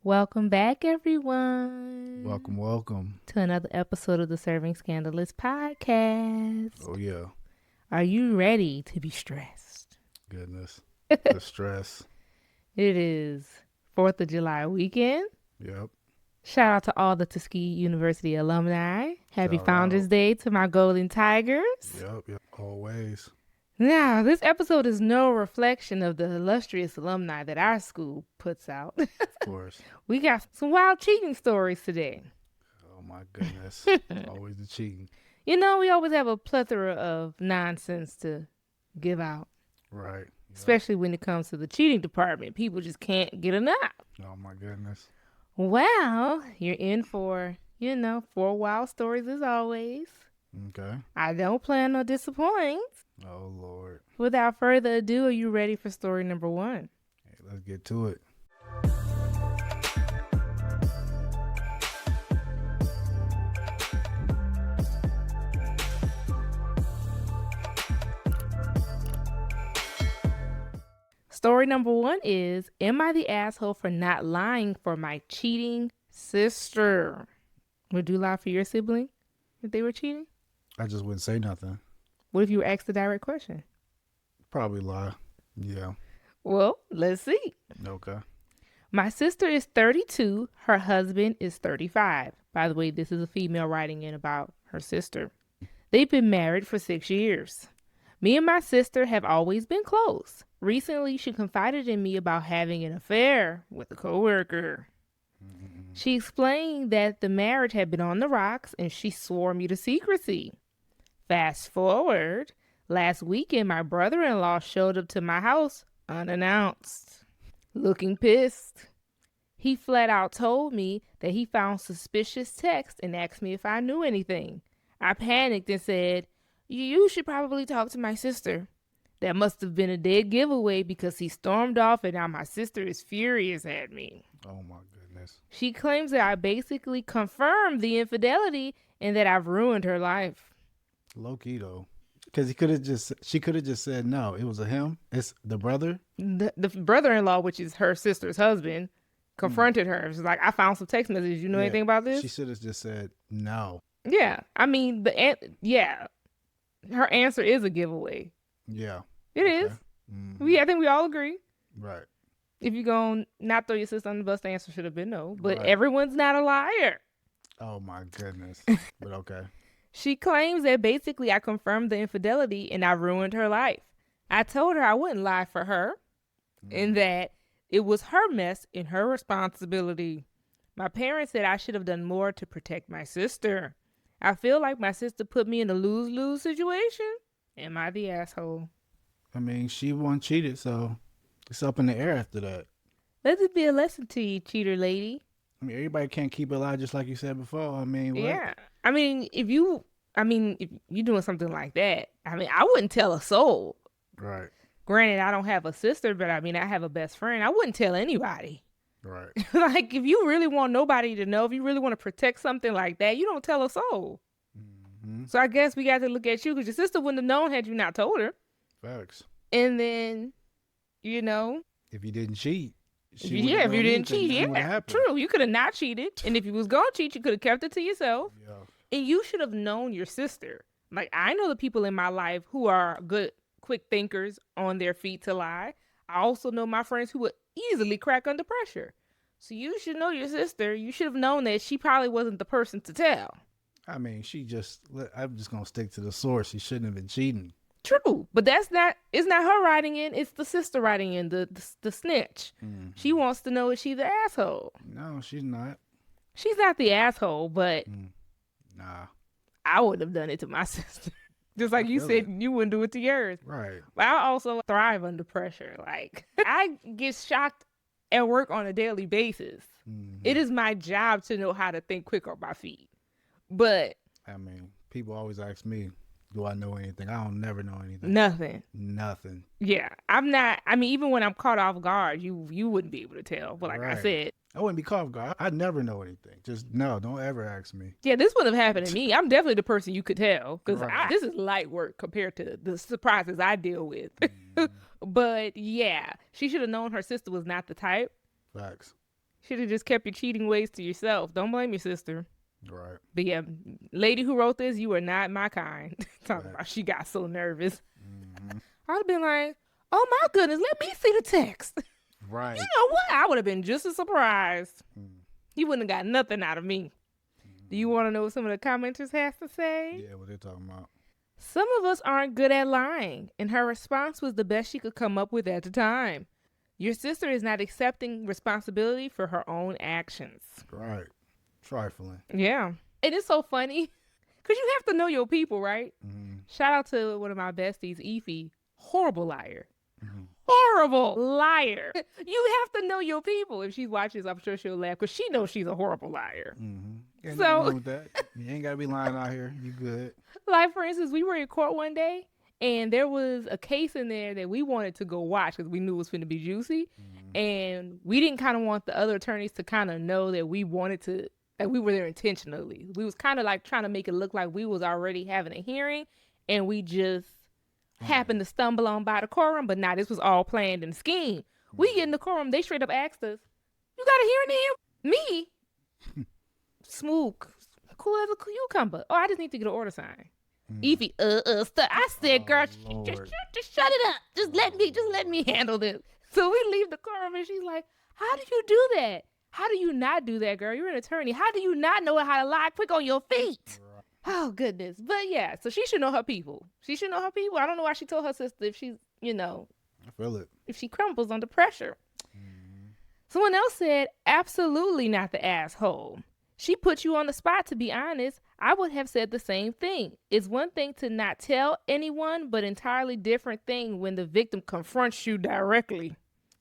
Welcome back, everyone. Welcome. To another episode of the Serving Scandalous podcast. Oh, yeah. Are you ready to be stressed? Goodness. The stress. It is 4th of July weekend. Yep. Shout out to all the Tuskegee University alumni. Happy Shout Founders out. Day to my Golden Tigers. Yep. Always. Now, this episode is no reflection of the illustrious alumni that our school puts out. Of course. We got some wild cheating stories today. Oh, my goodness. Always the cheating. You know, we always have a plethora of nonsense to give out. Right. Yep. Especially when it comes to the cheating department. People just can't get enough. Oh, my goodness. Well, you're in for, 4 wild stories as always. Okay. I don't plan on disappointing. Oh, Lord. Without further ado, are you ready for story number 1? Hey, let's get to it. Story number 1 is, am I the asshole for not lying for my cheating sister? Would you lie for your sibling if they were cheating? I just wouldn't say nothing. What if you were asked the direct question? Probably lie. Yeah. Well, let's see. Okay. My sister is 32. Her husband is 35. By the way, this is a female writing in about her sister. They've been married for 6 years. Me and my sister have always been close. Recently, she confided in me about having an affair with a coworker. She explained that the marriage had been on the rocks and she swore me to secrecy. Fast forward, last weekend my brother-in-law showed up to my house unannounced, looking pissed. He flat out told me that he found suspicious text and asked me if I knew anything. I panicked and said, "You should probably talk to my sister." That must have been a dead giveaway because he stormed off and now my sister is furious at me. Oh, my goodness. She claims that I basically confirmed the infidelity and that I've ruined her life. Low key, though. Because she could have just said no. It was a him. It's the brother. The brother-in-law, which is her sister's husband, confronted her. She's like, I found some text messages. You know anything about this? She should have just said no. Yeah. I mean, her answer is a giveaway. Yeah. It is. Mm-hmm. I think we all agree. Right. If you're going to not throw your sister on the bus, the answer should have been no. But Right. everyone's not a liar. Oh, my goodness. But okay. She claims that basically I confirmed the infidelity and I ruined her life. I told her I wouldn't lie for her and that it was her mess and her responsibility. My parents said I should have done more to protect my sister. I feel like my sister put me in a lose-lose situation. Am I the asshole? I mean, she won cheated, so it's up in the air after that. Let it be a lesson to you, cheater lady. I mean, everybody can't keep it alive, just like you said before. I mean, what? Yeah. I mean, if you're doing something like that, I mean, I wouldn't tell a soul. Right. Granted, I don't have a sister, but I mean, I have a best friend. I wouldn't tell anybody. Right. Like, if you really want nobody to know, if you really want to protect something like that, you don't tell a soul. Mm-hmm. So I guess we got to look at you because your sister wouldn't have known had you not told her. Facts. And then, If you didn't cheat. if you didn't cheat, true. You could have not cheated. And if you was going to cheat, you could have kept it to yourself. Yeah. And you should have known your sister. Like, I know the people in my life who are good, quick thinkers on their feet to lie. I also know my friends who would easily crack under pressure. So you should know your sister. You should have known that she probably wasn't the person to tell. I mean, I'm just going to stick to the source. She shouldn't have been cheating. True. But it's not her writing in. It's the sister writing in, the snitch. Mm-hmm. She wants to know if she's the asshole. No, she's not. She's not the asshole, but Nah. I would have done it to my sister. Just like you said, you wouldn't do it to yours. Right. But I also thrive under pressure. Like, I get shocked at work on a daily basis. Mm-hmm. It is my job to know how to think quick on my feet. But I mean, people always ask me, do I know anything? I don't never know anything. Nothing. Yeah. I'm not, I mean, even when I'm caught off guard, you wouldn't be able to tell. But like I said, I wouldn't be caught off guard. I never know anything. Just no, don't ever ask me. Yeah, this wouldn't have happened to me. I'm definitely the person you could tell because Right. this is light work compared to the surprises I deal with. But yeah, she should have known her sister was not the type. Facts. Should have just kept your cheating ways to yourself. Don't blame your sister. Right. But yeah, lady who wrote this, you are not my kind. Talking Right. about she got so nervous. Mm-hmm. I'd have been like, oh my goodness, let me see the text. Right. You know what? I would have been just as surprised. Mm. You wouldn't have got nothing out of me. Do you want to know what some of the commenters have to say? Yeah, what they talking about? Some of us aren't good at lying, and her response was the best she could come up with at the time. Your sister is not accepting responsibility for her own actions. Right. Trifling. Yeah. And it's so funny because you have to know your people, right? Mm-hmm. Shout out to one of my besties, Efi. Horrible liar. Mm-hmm. Horrible liar. You have to know your people. If she watches, I'm sure she'll laugh because she knows she's a horrible liar. Mm-hmm. Ain't So- nothing wrong with that. You ain't gotta be lying out here. You good. Like, for instance, we were in court one day and there was a case in there that we wanted to go watch because we knew it was going to be juicy. Mm-hmm. And we didn't kind of want the other attorneys to kind of know that we wanted to, that we were there intentionally. We was kind of like trying to make it look like we was already having a hearing and we just happened to stumble on by the courtroom. But nah, this was all planned and schemed. We get in the courtroom, they straight up asked us, you got a hearing in here? Me? Smooth. Cool as a cucumber. Oh, I just need to get an order signed. Evie, I said, girl, Lord. just shut it up. Just let me handle this. So we leave the courtroom and she's like, how do you do that? How do you not do that, girl? You're an attorney. How do you not know how to lie quick on your feet? Oh, goodness. But yeah, so she should know her people. She should know her people. I don't know why she told her sister if she's, I feel it. if she crumbles under pressure. Someone else said, absolutely not the asshole. She put you on the spot, to be honest. I would have said the same thing. It's one thing to not tell anyone, but entirely different thing when the victim confronts you directly.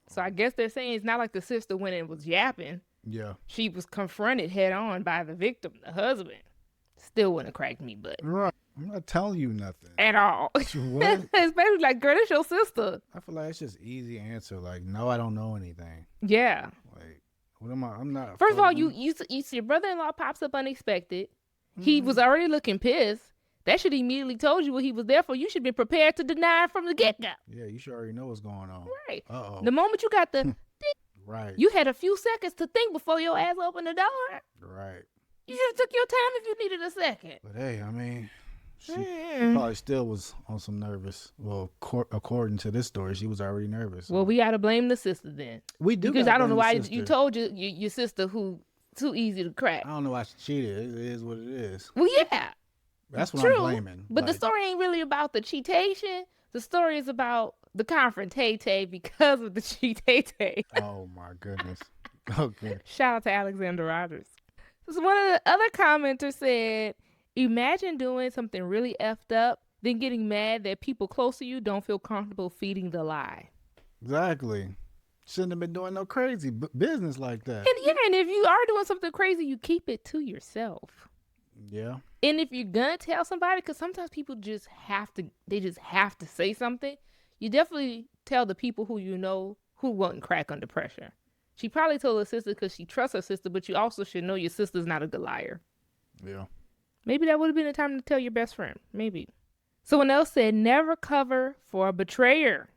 So I guess they're saying it's not like the sister went and was yapping. Yeah. She was confronted head on by the victim, the husband. Still wouldn't crack me, but Right. I'm not telling you nothing. at all. What? Especially like, girl, that's your sister. I feel like it's just easy answer. Like, no, I don't know anything. Yeah. Like, what am I? I'm not. First of all, floating. you your brother-in-law pops up unexpected. He was already looking pissed. That should immediately told you what he was there for. You should be prepared to deny from the get-go. Yeah, you should already know what's going on. Right. Uh-oh. The moment you got the, Right. you had a few seconds to think before your ass opened the door. Right. You should have took your time if you needed a second. But hey, I mean, she Mm. probably still was on some nervous. Well, according to this story, she was already nervous. Well, we gotta blame the sister then, we do because gotta I don't know blame why the you sister. told your sister who too easy to crack. I don't know why she cheated. It is what it is. Well, yeah, That's what true. I'm blaming. But the Like, story ain't really about the cheatation. The story is about the confrontation because of the cheatation. oh my goodness. Okay. Shout out to Alexander Rogers. So one of the other commenters said, imagine doing something really effed up, then getting mad that people close to you don't feel comfortable feeding the lie. Exactly. Shouldn't have been doing no crazy business like that. And yeah, and if you are doing something crazy, you keep it to yourself. Yeah. And if you're gonna tell somebody, because sometimes people just have to say something, you definitely tell the people who you know who won't crack under pressure. She probably told her sister because she trusts her sister, but you also should know your sister's not a good liar. Yeah. Maybe that would have been the time to tell your best friend. Maybe. Someone else said, never cover for a betrayer.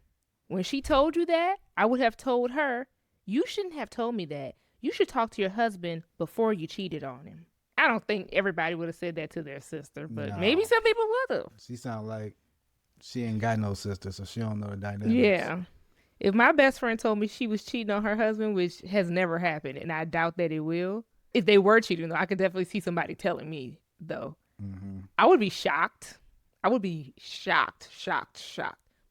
When she told you that, I would have told her, you shouldn't have told me that. You should talk to your husband before you cheated on him. I don't think everybody would have said that to their sister, but No. maybe some people would have. She sound like she ain't got no sister, so she don't know the dynamics. Yeah. If my best friend told me she was cheating on her husband, which has never happened, and I doubt that it will, if they were cheating, though, I could definitely see somebody telling me, though. Mm-hmm. I would be shocked. I would be shocked.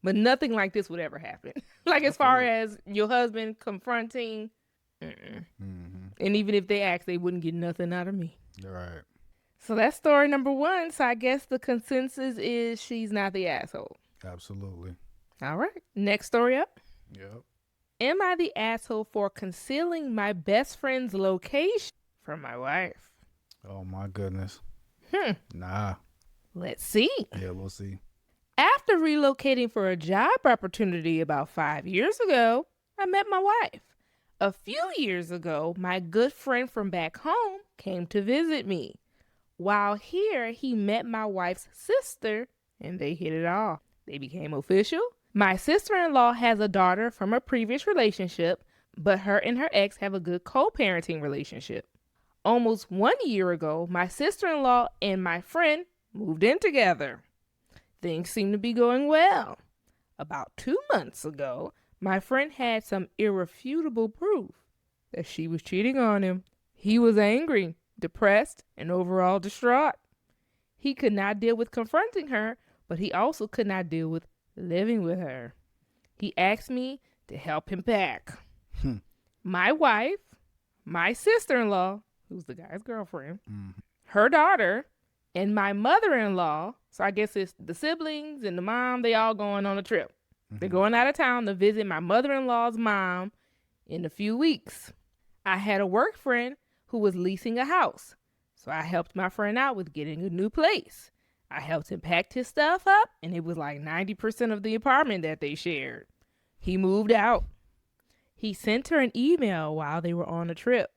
But nothing like this would ever happen. Like as far as your husband confronting, Mm-hmm. and even if they asked, they wouldn't get nothing out of me. All right. So that's story number one. So I guess the consensus is she's not the asshole. Absolutely. All right. Next story up. Yep. Am I the asshole for concealing my best friend's location from my wife? Oh my goodness. Nah. Let's see. Yeah, we'll see. After relocating for a job opportunity about 5 years ago, I met my wife. A few years ago, my good friend from back home came to visit me. While here, he met my wife's sister, and they hit it off. They became official. My sister-in-law has a daughter from a previous relationship. but her and her ex have a good co-parenting relationship. Almost 1 year ago, my sister-in-law and my friend moved in together. Things seem to be going well. About 2 months ago, my friend had some irrefutable proof that she was cheating on him. He was angry, depressed, and overall distraught. He could not deal with confronting her, but he also could not deal with living with her. He asked me to help him pack. My wife, my sister-in-law, who's the guy's girlfriend, her daughter, and my mother-in-law, so I guess it's the siblings and the mom, they all going on a trip. They're going out of town to visit my mother-in-law's mom in a few weeks. I had a work friend who was leasing a house, so I helped my friend out with getting a new place. I helped him pack his stuff up, and it was like 90% of the apartment that they shared. He moved out. He sent her an email while they were on a trip.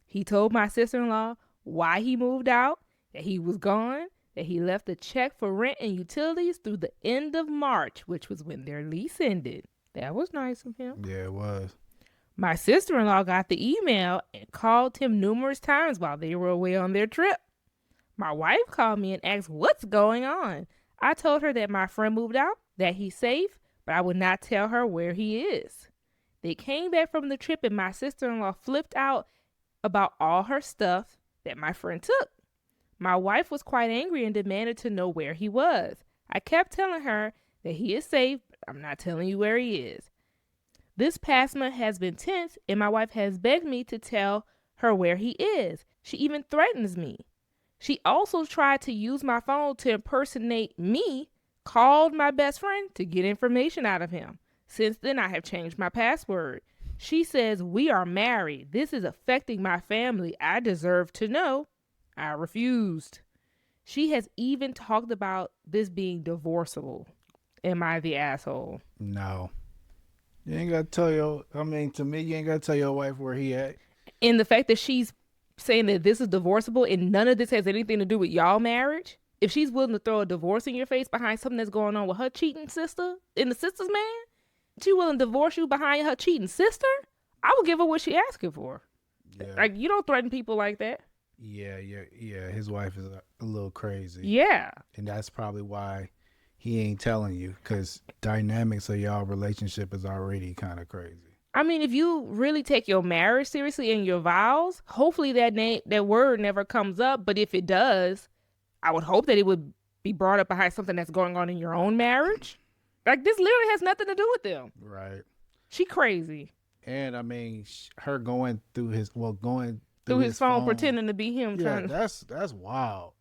He told my sister-in-law why he moved out, that he was gone, that he left a check for rent and utilities through the end of March, which was when their lease ended. That was nice of him. Yeah, it was. My sister-in-law got the email and called him numerous times while they were away on their trip. My wife called me and asked what's going on. I told her that my friend moved out, that he's safe, but I would not tell her where he is. They came back from the trip and my sister-in-law flipped out about all her stuff that my friend took. My wife was quite angry and demanded to know where he was. I kept telling her that he is safe, but I'm not telling you where he is. This past month has been tense and my wife has begged me to tell her where he is. She even threatens me. She also tried to use my phone to impersonate me, called my best friend to get information out of him. Since then, I have changed my password. She says we are married. This is affecting my family. I deserve to know. I refused. She has even talked about this being divorceable. Am I the asshole? No. You ain't got to tell to me, you ain't got to tell your wife where he at. And the fact that she's saying that this is divorceable and none of this has anything to do with y'all marriage, if she's willing to throw a divorce in your face behind something that's going on with her cheating sister and the sister's man, she willing to divorce you behind her cheating sister, I would give her what she asking for. Yeah. Like, you don't threaten people like that. Yeah. His wife is a little crazy. Yeah. And that's probably why he ain't telling you, because dynamics of y'all relationship is already kind of crazy. I mean, if you really take your marriage seriously and your vows, hopefully that word never comes up. But if it does, I would hope that it would be brought up behind something that's going on in your own marriage. Like, this literally has nothing to do with them. Right. She crazy. And I mean, her going through his phone, pretending to be him. Yeah, that's wild.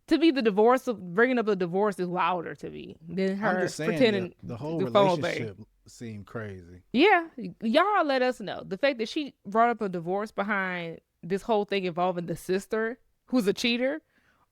To me, bringing up a divorce is wilder to me than her just saying, pretending the whole the relationship seemed crazy. Yeah, y'all let us know. The fact that she brought up a divorce behind this whole thing involving the sister who's a cheater,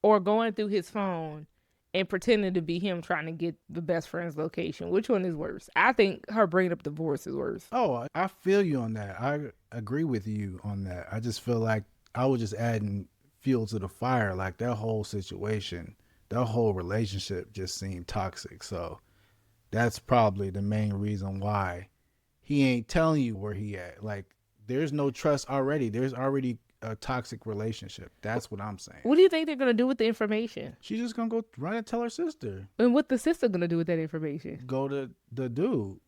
or going through his phone and pretending to be him trying to get the best friend's location. Which one is worse? I think her bringing up divorce is worse. Oh, I feel you on that. I agree with you on that. I just feel like I was just adding fuel to the fire. Like, that whole situation, that whole relationship just seemed toxic. So that's probably the main reason why he ain't telling you where he at. Like, there's no trust already. There's already a toxic relationship. That's what I'm saying. What do you think they're going to do with the information? She's just going to go run and tell her sister. And what the sister going to do with that information? Go to the dude,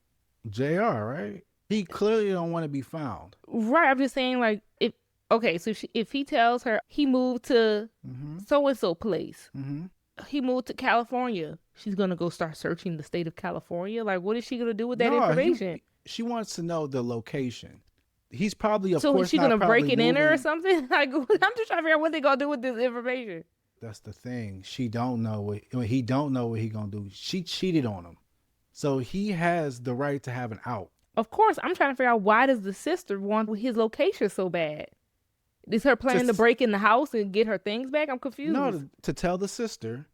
JR, right? He clearly don't want to be found. Right. I'm just saying, like, if he tells her he moved to so-and-so place, he moved to California, she's going to go start searching the state of California. Like, what is she going to do with that information? She wants to know the location. He's probably, of course, so is she going to break it in her or moving. something? Like, I'm just trying to figure out what they're going to do with this information. That's the thing. He don't know what he going to do. She cheated on him. So he has the right to have an out. Of course, I'm trying to figure out, why does the sister want his location so bad? Is her plan to break in the house and get her things back? I'm confused. No, to tell the sister.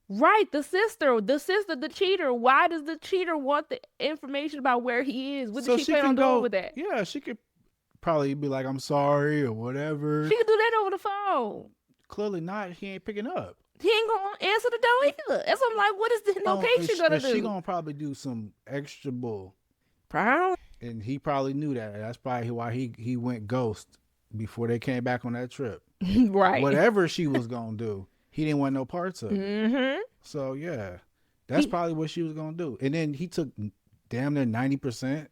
Right, the sister, the cheater. Why does the cheater want the information about where he is? What does she plan on doing with that? Yeah, she could probably be like, I'm sorry, or whatever. She could do that over the phone. Clearly not. He ain't picking up. He ain't gonna answer the door either. That's what I'm like, what is the location gonna do? She gonna probably do some extra bull. Probably. And he probably knew that. That's probably why he went ghost before they came back on that trip. Right. Whatever she was gonna do, he didn't want no parts of it. Mm-hmm. So yeah, that's He probably what she was gonna do. And then he took damn near 90%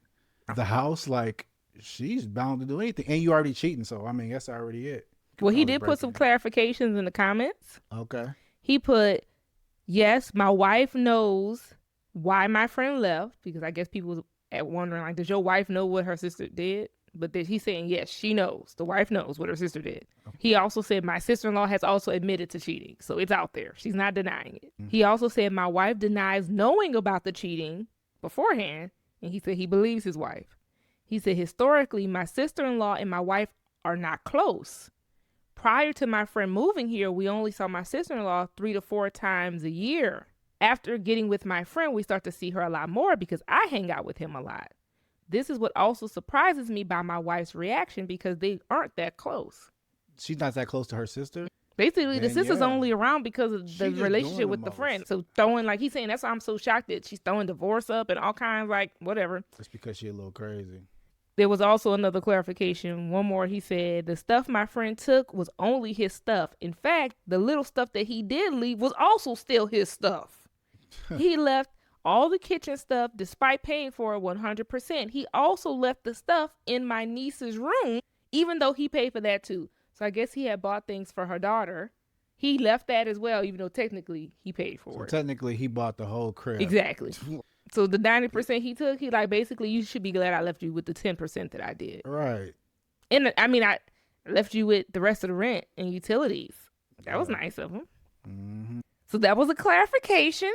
of the house. Like she's bound to do anything. And you already cheating, so I mean that's already it. You could well, he probably did put break some it. clarifications in the comments. Okay. He put, yes, my wife knows why my friend left because I guess people was wondering like, does your wife know what her sister did? But he's saying yes, she knows. The wife knows what her sister did. He also said my sister-in-law has also admitted to cheating, so it's out there. She's not denying it. Mm. He also said my wife denies knowing about the cheating beforehand, and he said he believes his wife. He said historically, my sister-in-law and my wife are not close. Prior to my friend moving here, we only saw my sister-in-law 3 to 4 times a year. After getting with my friend, we start to see her a lot more because I hang out with him a lot. This is what also surprises me by my wife's reaction because they aren't that close. She's not that close to her sister. Basically, the Man, sister's yeah. only around because of She the just relationship doing the with the most. friend. So throwing, like he's saying, that's why I'm so shocked that she's throwing divorce up and all kinds, like whatever. It's because she a little crazy. There was also another clarification. One more, he said, the stuff my friend took was only his stuff. In fact, the little stuff that he did leave was also still his stuff. He left all the kitchen stuff despite paying for it 100%. He also left the stuff in my niece's room, even though he paid for that too. So I guess he had bought things for her daughter. He left that as well, even though technically he paid for So it. technically, he bought the whole crib. Exactly. So the 90% he took, he like basically you should be glad I left you with the 10% that I did. Right. And I mean I left you with the rest of the rent and utilities. That was nice of him. Mm-hmm. So that was a clarification.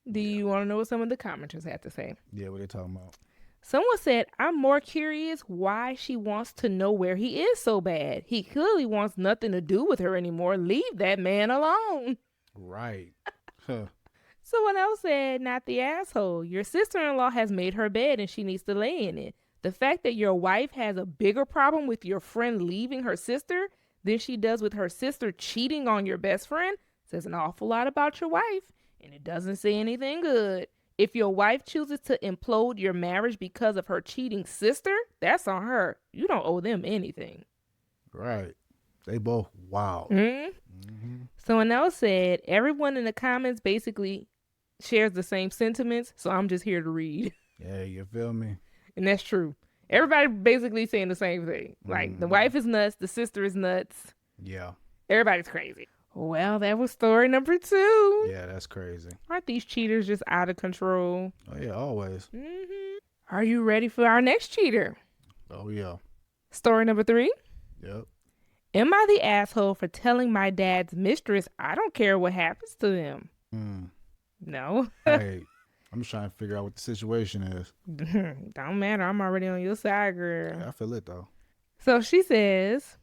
Do you want to know what some of the commenters had to say? Yeah, what they talking about? Someone said, I'm more curious why she wants to know where he is so bad. He clearly wants nothing to do with her anymore. Leave that man alone. Right. Huh. Someone else said, not the asshole. Your sister-in-law has made her bed and she needs to lay in it. The fact that your wife has a bigger problem with your friend leaving her sister than she does with her sister cheating on your best friend says an awful lot about your wife, and it doesn't say anything good. If your wife chooses to implode your marriage because of her cheating sister, that's on her. You don't owe them anything. Right. They both wild. Mm-hmm. Someone else said, everyone in the comments basically shares the same sentiments, so I'm just here to read. Yeah, you feel me? And that's true. Everybody basically saying the same thing. Like, the wife is nuts, the sister is nuts. Yeah. Everybody's crazy. Well, that was story number 2. Yeah, that's crazy. Aren't these cheaters just out of control? Oh, yeah, always. Mm-hmm. Are you ready for our next cheater? Oh, yeah. Story number 3. Yep. Am I the asshole for telling my dad's mistress I don't care what happens to them? No. Hey, I'm just trying to figure out what the situation is. Don't matter. I'm already on your side, girl. Yeah, I feel it, though. So she says,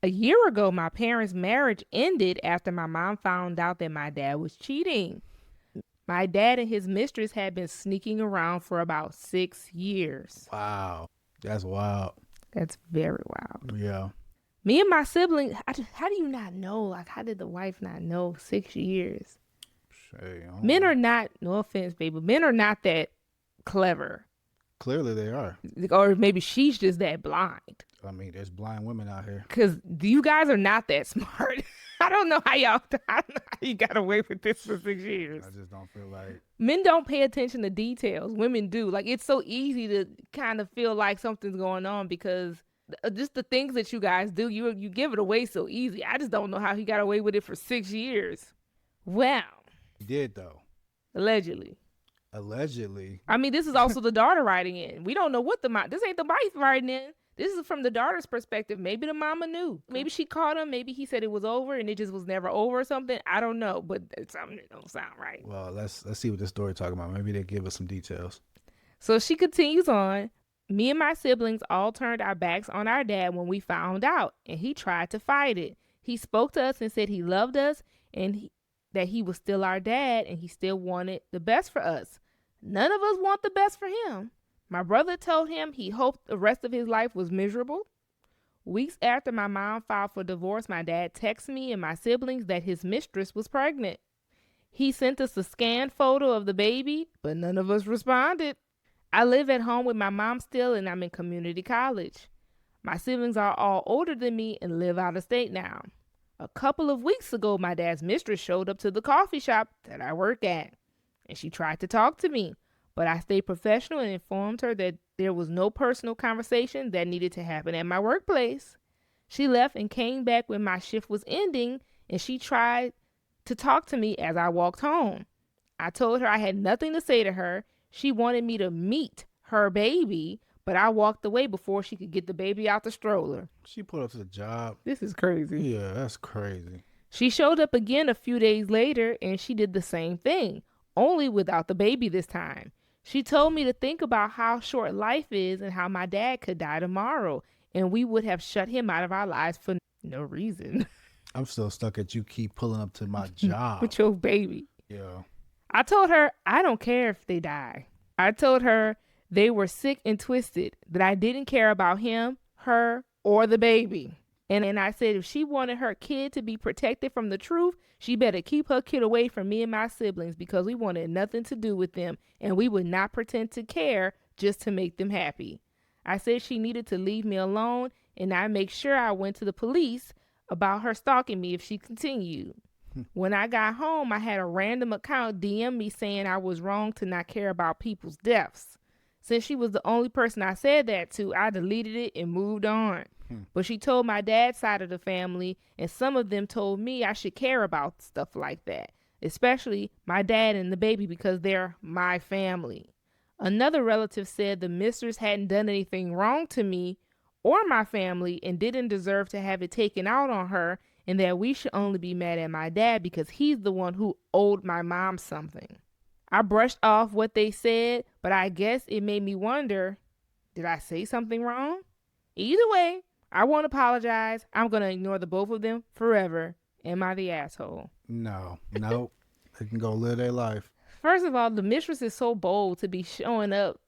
a year ago, my parents' marriage ended after my mom found out that my dad was cheating. My dad and his mistress had been sneaking around for about 6 years. Wow. That's wild. That's very wild. Yeah. Me and my sibling, how do you not know? Like, how did the wife not know 6 years? Hey, Men are not, no offense, baby, but men are not that clever. Clearly they are. Or maybe she's just that blind. I mean, there's blind women out here. Because you guys are not that smart. I don't know how I don't know how you got away with this for 6 years. I just don't feel like. Men don't pay attention to details. Women do. Like, it's so easy to kind of feel like something's going on because just the things that you guys do, you give it away so easy. I just don't know how he got away with it for 6 years. Well. He did, though. Allegedly. Allegedly. I mean, this is also the daughter writing in. We don't know what this ain't the wife writing in. This is from the daughter's perspective. Maybe the mama knew. Maybe she caught him. Maybe he said it was over and it just was never over or something. I don't know, but it's something that don't sound right. Well, let's see what this story talking about. Maybe they give us some details. So she continues on. Me and my siblings all turned our backs on our dad when we found out, and he tried to fight it. He spoke to us and said he loved us and that he was still our dad and he still wanted the best for us. None of us want the best for him. My brother told him he hoped the rest of his life was miserable. Weeks after my mom filed for divorce, my dad texted me and my siblings that his mistress was pregnant. He sent us a scanned photo of the baby, but none of us responded. I live at home with my mom still, and I'm in community college. My siblings are all older than me and live out of state now. A couple of weeks ago, my dad's mistress showed up to the coffee shop that I work at, and she tried to talk to me, but I stayed professional and informed her that there was no personal conversation that needed to happen at my workplace. She left and came back when my shift was ending, and she tried to talk to me as I walked home. I told her I had nothing to say to her. She wanted me to meet her baby, but I walked away before she could get the baby out the stroller. She put up to the job. This is crazy. Yeah, that's crazy. She showed up again a few days later and she did the same thing, only without the baby this time. She told me to think about how short life is and how my dad could die tomorrow, and we would have shut him out of our lives for no reason. I'm still stuck at you keep pulling up to my job. With your baby. Yeah. I told her I don't care if they die. I told her they were sick and twisted, that I didn't care about him, her, or the baby. And I said if she wanted her kid to be protected from the truth, she better keep her kid away from me and my siblings, because we wanted nothing to do with them and we would not pretend to care just to make them happy. I said she needed to leave me alone, and I make sure I went to the police about her stalking me if she continued. When I got home, I had a random account DM me saying I was wrong to not care about people's deaths. Since she was the only person I said that to, I deleted it and moved on. But she told my dad's side of the family, and some of them told me I should care about stuff like that, especially my dad and the baby, because they're my family. Another relative said the mistress hadn't done anything wrong to me or my family and didn't deserve to have it taken out on her, and that we should only be mad at my dad because he's the one who owed my mom something. I brushed off what they said, but I guess it made me wonder, did I say something wrong? Either way, I won't apologize. I'm going to ignore the both of them forever. Am I the asshole? No. Nope. They can go live their life. First of all, the mistress is so bold to be showing up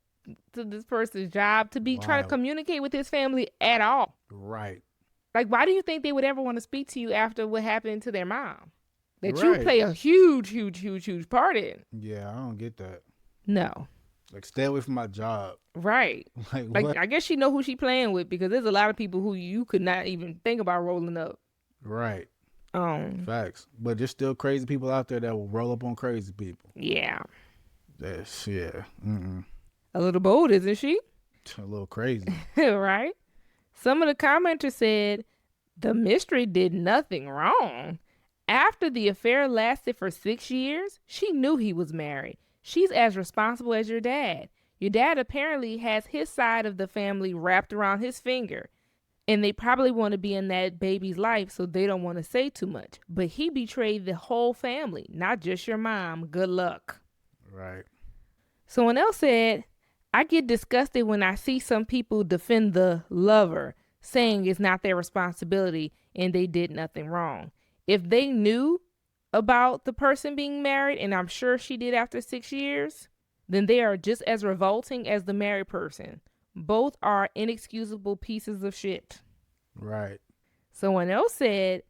to this person's job, to be trying to communicate with his family at all. Right. Like, why do you think they would ever want to speak to you after what happened to their mom? That you play a huge part in. Yeah, I don't get that. No. Like, stay away from my job. Right. Like I guess she know who she playing with, because there's a lot of people who you could not even think about rolling up. Right. Facts. But there's still crazy people out there that will roll up on crazy people. Yeah. That's, yeah. Mm-mm. A little bold, isn't she? A little crazy. Right? Some of the commenters said the mystery did nothing wrong. After the affair lasted for 6 years, she knew he was married. She's as responsible as your dad. Your dad apparently has his side of the family wrapped around his finger, and they probably want to be in that baby's life, so they don't want to say too much. But he betrayed the whole family, not just your mom. Good luck. Right. Someone else said, I get disgusted when I see some people defend the lover, saying it's not their responsibility and they did nothing wrong. If they knew about the person being married, and I'm sure she did after 6 years, then they are just as revolting as the married person. Both are inexcusable pieces of shit. Right. Someone else said,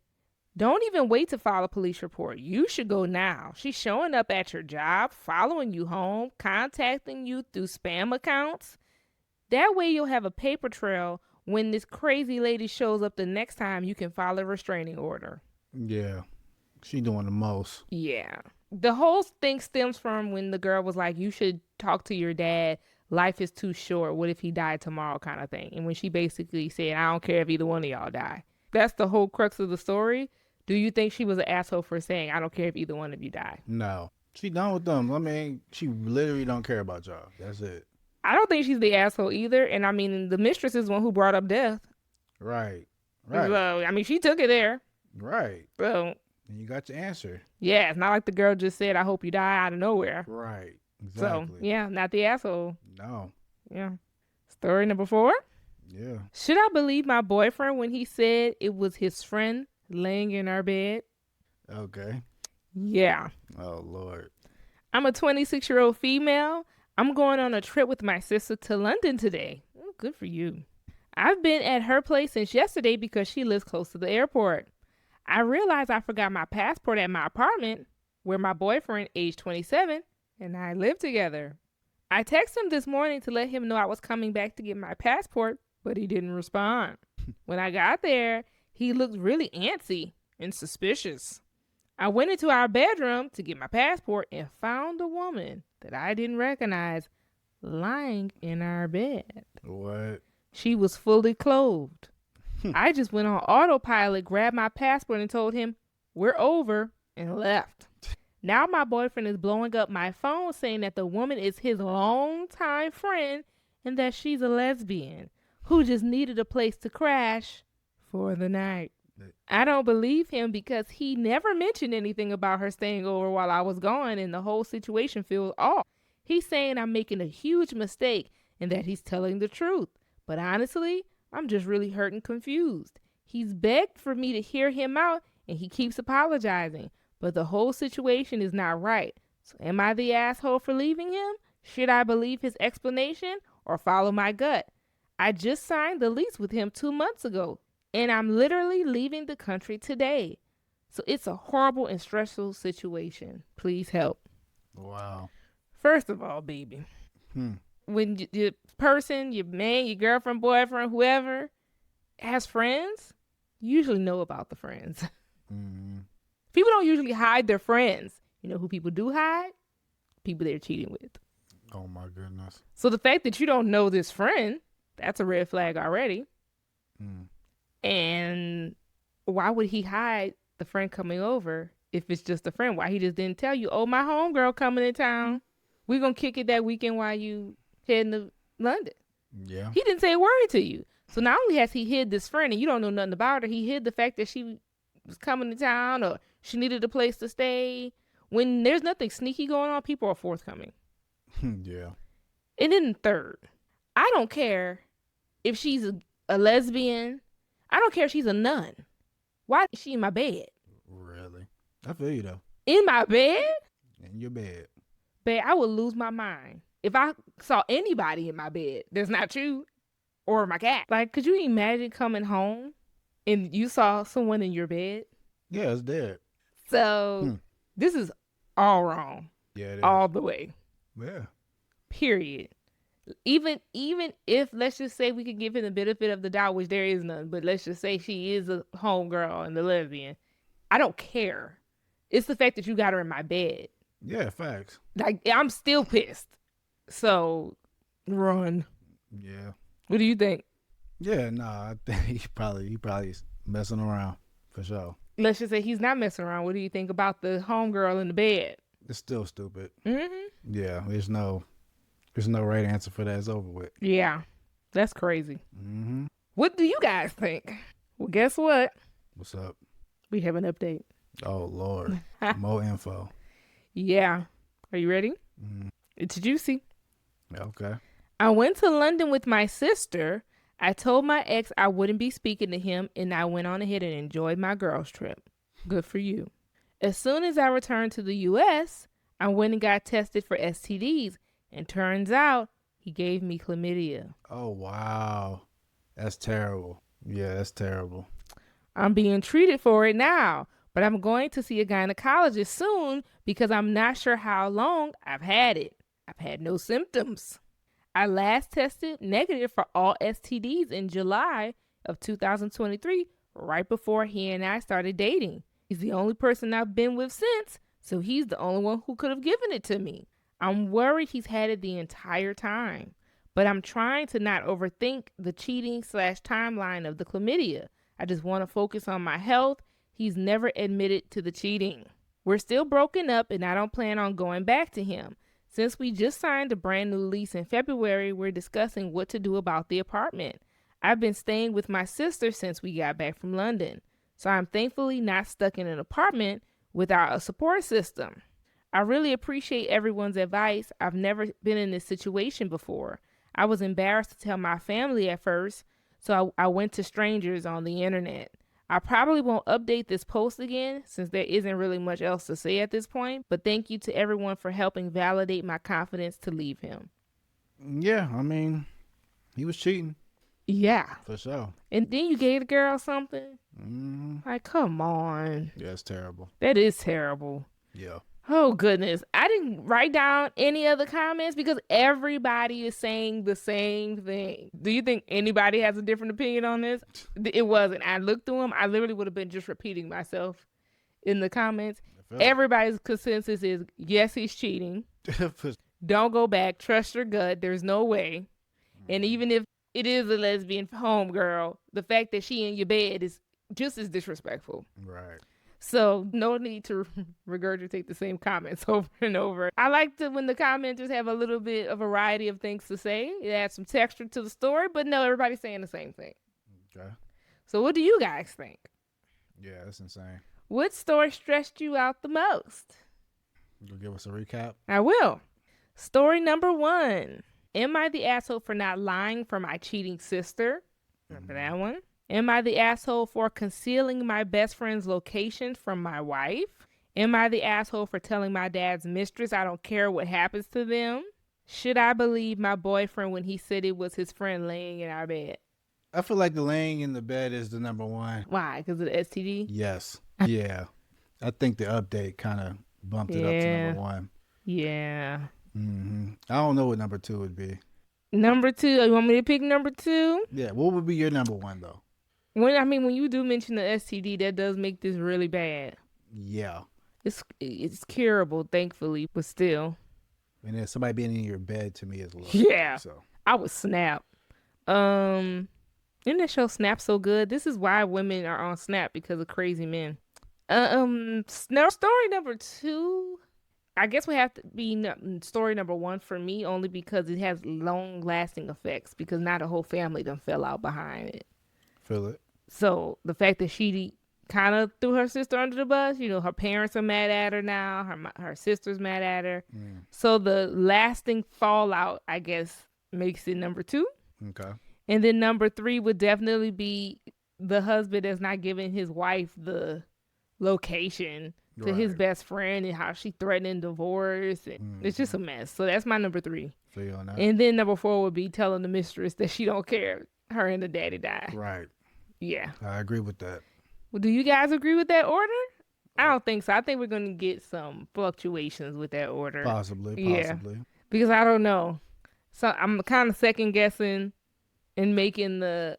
don't even wait to file a police report. You should go now. She's showing up at your job, following you home, contacting you through spam accounts. That way you'll have a paper trail when this crazy lady shows up the next time. You can file a restraining order. Yeah. She doing the most. Yeah. The whole thing stems from when the girl was like, you should talk to your dad. Life is too short. What if he died tomorrow, kind of thing. And when she basically said, I don't care if either one of y'all die. That's the whole crux of the story. Do you think she was an asshole for saying, I don't care if either one of you die? No. She done with them. I mean, she literally don't care about y'all. That's it. I don't think she's the asshole either. And I mean, the mistress is the one who brought up death. Right. Right. So, I mean, she took it there. Right. So. And you got your answer. Yeah, it's not like the girl just said, I hope you die out of nowhere. Right. Exactly. So, yeah, not the asshole. No. Yeah. Story number 4. Yeah. Should I believe my boyfriend when he said it was his friend laying in our bed? Okay. Yeah. Oh, Lord. I'm a 26-year-old female. I'm going on a trip with my sister to London today. Oh, good for you. I've been at her place since yesterday because she lives close to the airport. I realized I forgot my passport at my apartment where my boyfriend, age 27, and I live together. I texted him this morning to let him know I was coming back to get my passport, but he didn't respond. When I got there, he looked really antsy and suspicious. I went into our bedroom to get my passport and found a woman that I didn't recognize lying in our bed. What? She was fully clothed. I just went on autopilot, grabbed my passport, and told him, "We're over," and left. Now my boyfriend is blowing up my phone saying that the woman is his longtime friend and that she's a lesbian who just needed a place to crash for the night. I don't believe him because he never mentioned anything about her staying over while I was gone, and the whole situation feels off. He's saying I'm making a huge mistake and that he's telling the truth. But honestly, I'm just really hurt and confused. He's begged for me to hear him out and he keeps apologizing. But the whole situation is not right. So am I the asshole for leaving him? Should I believe his explanation or follow my gut? I just signed the lease with him 2 months ago, and I'm literally leaving the country today. So it's a horrible and stressful situation. Please help. Wow. First of all, baby, when your person, your man, your girlfriend, boyfriend, whoever has friends, you usually know about the friends. People don't usually hide their friends. You know who people do hide? People they're cheating with. Oh my goodness. So the fact that you don't know this friend, that's a red flag already. And why would he hide the friend coming over if it's just a friend? Why he just didn't tell you, "Oh, my homegirl coming in town. We're going to kick it that weekend while you heading to London." Yeah. He didn't say a word to you. So not only has he hid this friend and you don't know nothing about her, he hid the fact that she was coming to town or she needed a place to stay. When there's nothing sneaky going on, people are forthcoming. Yeah. And then third, I don't care if she's a lesbian. I don't care if she's a nun. Why is she in my bed? Really? I feel you though. In my bed? In your bed. Babe, I would lose my mind if I saw anybody in my bed that's not you or my cat. Like, could you imagine coming home and you saw someone in your bed? Yeah, it's dead. So this is all wrong. Yeah, it is. All the way. Yeah. Period. Even if, let's just say, we could give him the benefit of the doubt, which there is none, but let's just say she is a homegirl and the lesbian, I don't care. It's the fact that you got her in my bed. Yeah, facts. Like, I'm still pissed. So, run. Yeah. What do you think? Yeah, I think he probably is messing around for sure. Let's just say he's not messing around. What do you think about the homegirl in the bed? It's still stupid. Mm-hmm. Yeah, there's no right answer for that. It's over with. Yeah, that's crazy. Mm-hmm. What do you guys think? Well, guess what? What's up? We have an update. Oh, Lord. More info. Yeah. Are you ready? It's juicy. Okay. I went to London with my sister. I told my ex I wouldn't be speaking to him, and I went on ahead and enjoyed my girls' trip. Good for you. As soon as I returned to the U.S., I went and got tested for STDs, and turns out he gave me chlamydia. Oh, wow. That's terrible. Yeah, that's terrible. I'm being treated for it now, but I'm going to see a gynecologist soon because I'm not sure how long I've had it. I've had no symptoms. I last tested negative for all STDs in July of 2023, right before he and I started dating. He's the only person I've been with since, so he's the only one who could have given it to me. I'm worried he's had it the entire time, but I'm trying to not overthink the cheating/timeline of the chlamydia. I just want to focus on my health. He's never admitted to the cheating. We're still broken up and I don't plan on going back to him. Since we just signed a brand new lease in February, we're discussing what to do about the apartment. I've been staying with my sister since we got back from London, so I'm thankfully not stuck in an apartment without a support system. I really appreciate everyone's advice. I've never been in this situation before. I was embarrassed to tell my family at first, so I went to strangers on the internet. I probably won't update this post again since there isn't really much else to say at this point, but thank you to everyone for helping validate my confidence to leave him. Yeah, I mean, he was cheating. Yeah. For sure. And then you gave the girl something? Mm-hmm. Like, come on. Yeah, it's terrible. That is terrible. Yeah. Oh goodness. I didn't write down any other comments because everybody is saying the same thing. Do you think anybody has a different opinion on this? It wasn't. I looked through them. I literally would have been just repeating myself in the comments. I feel Everybody's consensus is yes, he's cheating. it. Don't go back. Trust your gut. There's no way. And Mhm. even if it is a lesbian homegirl, the fact that she in your bed is just as disrespectful. Right. So no need to regurgitate the same comments over and over. I like to when the commenters have a little bit of variety of things to say. It adds some texture to the story, but no, everybody's saying the same thing. Okay. So what do you guys think? Yeah, that's insane. What story stressed you out the most? You'll give us a recap. I will. Story number 1. Am I the asshole for not lying for my cheating sister? Remember that one? Am I the asshole for concealing my best friend's location from my wife? Am I the asshole for telling my dad's mistress I don't care what happens to them? Should I believe my boyfriend when he said it was his friend laying in our bed? I feel like the laying in the bed is the number one. Why? Because of the STD? Yes. Yeah. I think the update kind of bumped it up to Yeah. number one. Yeah. I don't know what number two would be. Number 2. You want me to pick number 2? Yeah. What would be your number one though? When you do mention the STD, that does make this really bad. Yeah. It's curable, thankfully, but still. And then somebody being in your bed to me is a little. Yeah. So. I would snap. Isn't that show Snap so good? This is why women are on Snap because of crazy men. Story number 2. I guess we have to be story number 1 for me only because it has long lasting effects because now the whole family done fell out behind it. Feel it. So the fact that she kind of threw her sister under the bus, her parents are mad at her now. Her sister's mad at her. So the lasting fallout, I guess, makes it number 2. Okay. And then number 3 would definitely be the husband that's not giving his wife the location to his Right. best friend and how she threatening divorce. And It's just a mess. So that's my number 3. Feel you on that. And then number 4 would be telling the mistress that she don't care. Her and the daddy died. Right. Yeah. I agree with that. Well, do you guys agree with that order? I don't think so. I think we're going to get some fluctuations with that order. Possibly. Yeah. Because I don't know. So I'm kind of second guessing and making the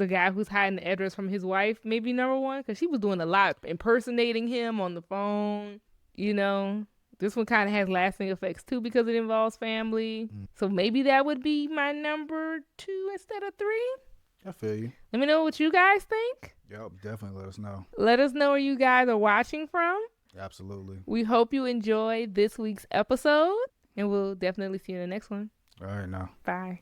guy who's hiding the address from his wife maybe number 1 because she was doing a lot impersonating him on the phone. This one kind of has lasting effects too because it involves family. So maybe that would be my number 2 instead of 3. I feel you. Let me know what you guys think. Yep. Definitely let us know. Let us know where you guys are watching from. Absolutely. We hope you enjoyed this week's episode, and we'll definitely see you in the next one. All right now. Bye.